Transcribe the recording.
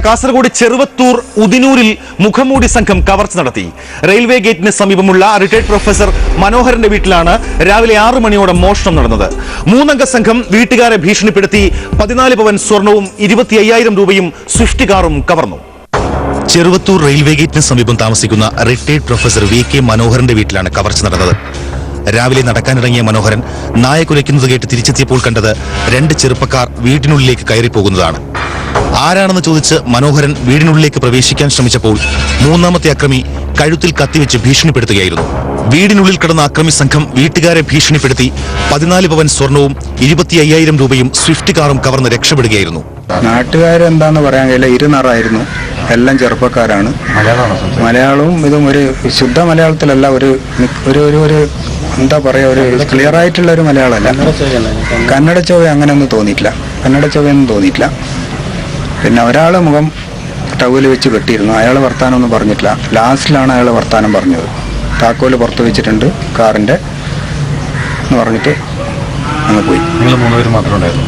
കാസർഗോഡ് ചെറുവത്തൂർ ഉദിനൂരിൽ മുഖംമൂടി സംഘം കവർച്ച നടത്തി. റെയിൽവേ ഗേറ്റിന് സമീപമുള്ള റിട്ടയർഡ് പ്രൊഫസർ മനോഹരന്റെ വീട്ടിലാണ് രാവിലെ 6 മണിയോടെ മോഷണം നടന്നത്. 3 അംഗ സംഘം വീട്ടുകാരെ ഭീഷണിപ്പെടുത്തി 14 പവൻ സ്വർണവും 25,000 രൂപയും സ്വിഫ്റ്റ് കാറും കവർന്നു. ചെറുവത്തൂർ റെയിൽവേ ഗേറ്റിന് സമീപം താമസിക്കുന്ന റിട്ടയർഡ് പ്രൊഫസർ VK മനോഹരന്റെ വീട്ടിലാണ് കവർച്ച നടന്നത്. രാവിലെ നടക്കാനിറങ്ങിയ മനോഹരൻ നായ കുരയ്ക്കുന്നത് കേട്ട് തിരിച്ചെത്തിയപ്പോൾ കണ്ടത് 2 ചെറുപ്പക്കാർ വീടിനുള്ളിലേക്ക് കയറിപ്പോകുന്നതാണ്. ആരാണെന്ന് ചോദിച്ച് മനോഹരൻ വീടിനുള്ളിലേക്ക് പ്രവേശിക്കാൻ ശ്രമിച്ചപ്പോൾ 3ാമത്തെ അക്രമി കഴുത്തിൽ കത്തിവെച്ച് ഭീഷണിപ്പെടുത്തുകയായിരുന്നു. വീടിനുള്ളിൽ കിടന്ന അക്രമി സംഘം വീട്ടുകാരെ ഭീഷണിപ്പെടുത്തി 14 പവൻ സ്വർണവും 25,000 രൂപയും സ്വിഫ്റ്റ് കാറും കവർന്ന് രക്ഷപ്പെടുകയായിരുന്നു. നാട്ടുകാരെന്താന്ന് പറയാൻ കഴിയില്ല, ഇരുന്നറായിരുന്നു. എല്ലാം ചെറുപ്പക്കാരാണ്. മലയാളവും ഇതും ഒരു ശുദ്ധ മലയാളത്തിലല്ല, ഒരു എന്താ പറയാ, ഒരു ക്ലിയർ ആയിട്ടുള്ള ഒരു മലയാളമല്ല. കന്നഡ ചൊവ്വ അങ്ങനെയൊന്നും തോന്നിയിട്ടില്ല, കന്നഡ ചൊവ്വയൊന്നും തോന്നിയിട്ടില്ല. പിന്നെ ഒരാളെ മുഖം ടവല് വെച്ച് കെട്ടിയിരുന്നു. അയാൾ വർത്താനമൊന്നും പറഞ്ഞിട്ടില്ല. ലാസ്റ്റിലാണ് അയാൾ വർത്താനം പറഞ്ഞത്. താക്കോല് പുറത്ത് വെച്ചിട്ടുണ്ട് കാറിൻ്റെ എന്ന് പറഞ്ഞിട്ട് അങ്ങ് പോയി. നിങ്ങൾ 3 പേര് മാത്രമേ ഉണ്ടായിരുന്നു?